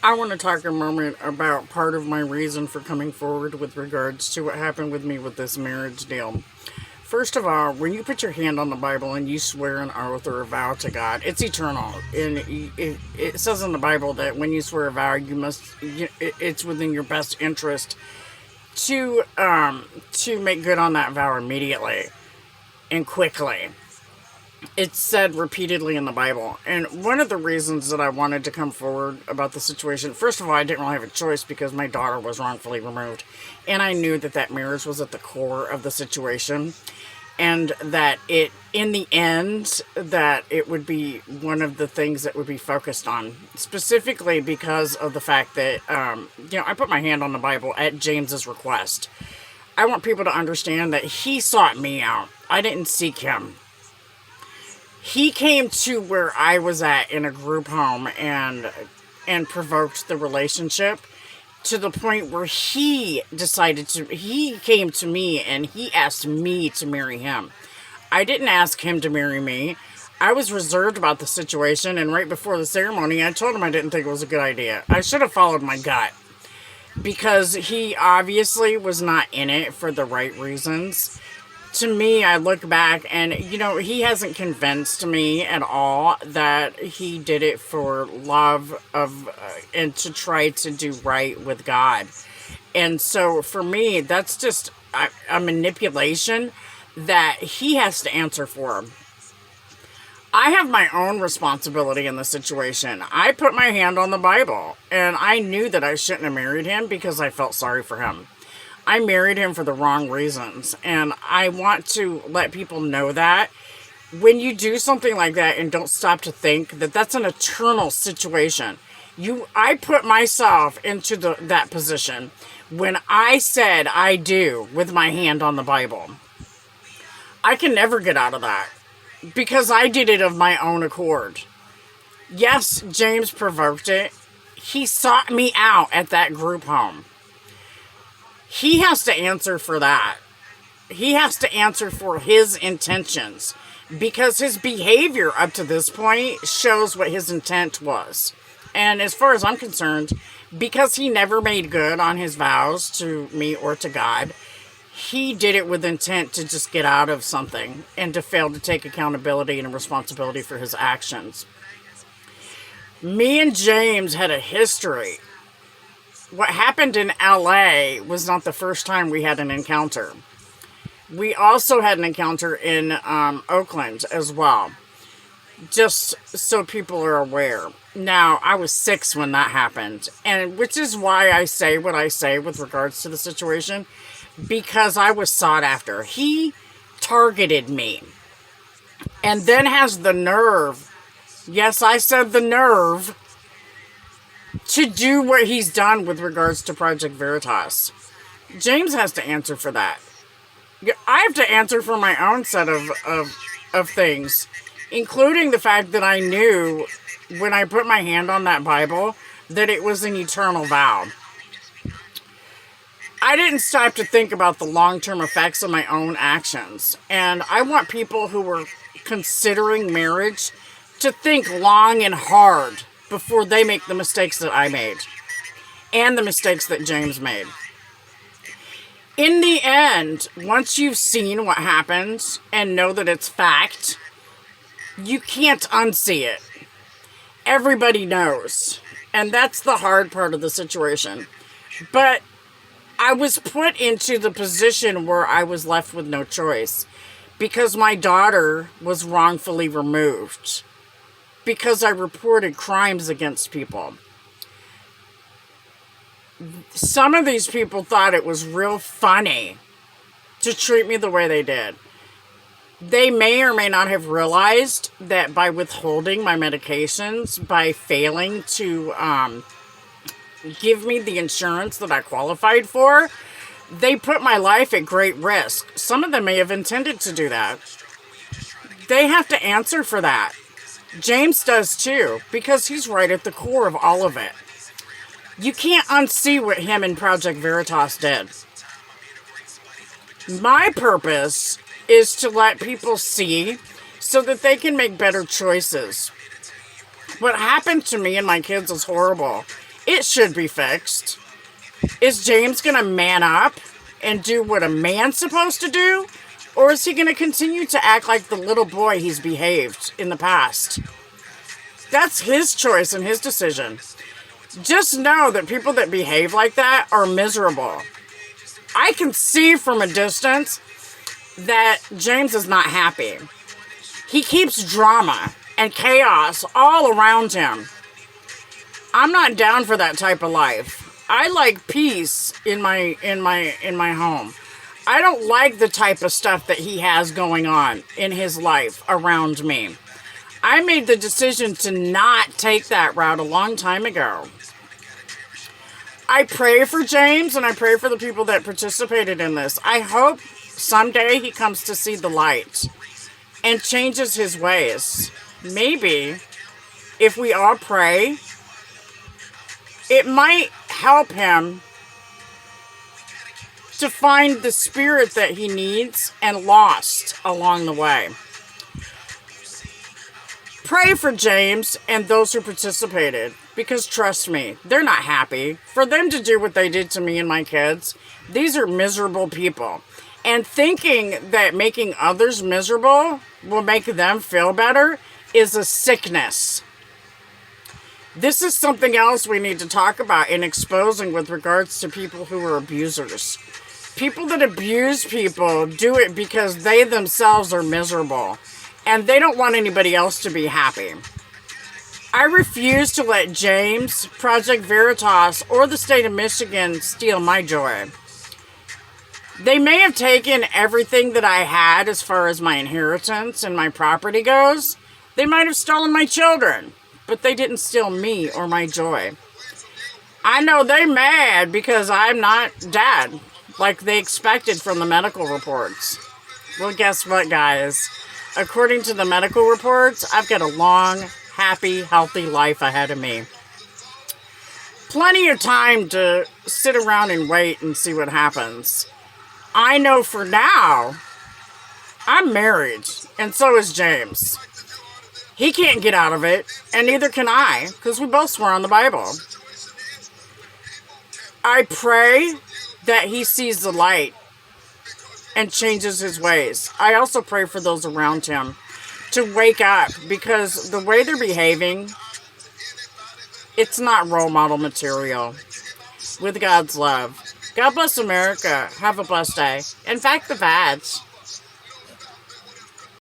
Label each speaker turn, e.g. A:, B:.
A: I want to talk a moment about part of my reason for coming forward with regards to what happened with me with this marriage deal. First of all, when you put your hand on the Bible and you swear an oath or a vow to God, it's eternal. And it says in the Bible that when you swear a vow, it's within your best interest to make good on that vow immediately and quickly. It's said repeatedly in the Bible. And one of the reasons that I wanted to come forward about the situation, first of all, I didn't really have a choice because my daughter was wrongfully removed. And I knew that that marriage was at the core of the situation. And that in the end, that it would be one of the things that would be focused on. Specifically because of the fact that, I put my hand on the Bible at James's request. I want people to understand that he sought me out. I didn't seek him. He came to where I was at in a group home and provoked the relationship to the point where he came to me and he asked me to marry him. I didn't ask him to marry me. I was reserved about the situation, and right before the ceremony, I told him I didn't think it was a good idea. I should have followed my gut because he obviously was not in it for the right reasons. To me, I look back and, he hasn't convinced me at all that he did it for love and to try to do right with God. And so for me, that's just a manipulation that he has to answer for. I have my own responsibility in the situation. I put my hand on the Bible and I knew that I shouldn't have married him because I felt sorry for him. I married him for the wrong reasons, and I want to let people know that when you do something like that and don't stop to think that that's an eternal situation. I put myself into that position when I said I do with my hand on the Bible. I can never get out of that because I did it of my own accord. Yes, James provoked it. He sought me out at that group home. He has to answer for that. He has to answer for his intentions because his behavior up to this point shows what his intent was. And as far as I'm concerned, because he never made good on his vows to me or to God, he did it with intent to just get out of something and to fail to take accountability and responsibility for his actions. Me and James had a history. What happened in LA was not the first time we had an encounter. We also had an encounter in Oakland as well. Just so people are aware. Now, I was 6 when that happened. And which is why I say what I say with regards to the situation. Because I was sought after. He targeted me. And then has the nerve. Yes, I said the nerve. To do what he's done with regards to Project Veritas. James has to answer for that. I have to answer for my own set of things, including the fact that I knew when I put my hand on that Bible that it was an eternal vow. I didn't stop to think about the long-term effects of my own actions, and I want people who are considering marriage to think long and hard before they make the mistakes that I made and the mistakes that James made. In the end, once you've seen what happens and know that it's fact, you can't unsee it. Everybody knows. And that's the hard part of the situation. But I was put into the position where I was left with no choice because my daughter was wrongfully removed. Because I reported crimes against people. Some of these people thought it was real funny to treat me the way they did. They may or may not have realized that by withholding my medications, by failing to give me the insurance that I qualified for, they put my life at great risk. Some of them may have intended to do that. They have to answer for that. James does too, because he's right at the core of all of it. You can't unsee what him and Project Veritas did. My purpose is to let people see so that they can make better choices. What happened to me and my kids is horrible. It should be fixed. Is James going to man up and do what a man's supposed to do? Or is he going to continue to act like the little boy he's behaved in the past? That's his choice and his decision. Just know that people that behave like that are miserable. I can see from a distance that James is not happy. He keeps drama and chaos all around him. I'm not down for that type of life. I like peace in my home. I don't like the type of stuff that he has going on in his life around me. I made the decision to not take that route a long time ago. I pray for James and I pray for the people that participated in this. I hope someday he comes to see the light and changes his ways. Maybe if we all pray, it might help him to find the spirit that he needs and lost along the way. Pray for James and those who participated, because trust me, they're not happy. For them to do what they did to me and my kids, these are miserable people. And thinking that making others miserable will make them feel better is a sickness. This is something else we need to talk about in exposing with regards to people who are abusers. People that abuse people do it because they themselves are miserable and they don't want anybody else to be happy. I refuse to let James, Project Veritas, or the state of Michigan steal my joy. They may have taken everything that I had as far as my inheritance and my property goes. They might have stolen my children, but they didn't steal me or my joy. I know they're mad because I'm not dead, like they expected from the medical reports. Well, guess what, guys? According to the medical reports, I've got a long, happy, healthy life ahead of me. Plenty of time to sit around and wait and see what happens. I know for now, I'm married, and so is James. He can't get out of it, and neither can I, because we both swear on the Bible. I pray that he sees the light and changes his ways. I also pray for those around him to wake up, because the way they're behaving, it's not role model material. With God's love. God bless America. Have a blessed day. In fact, the badge.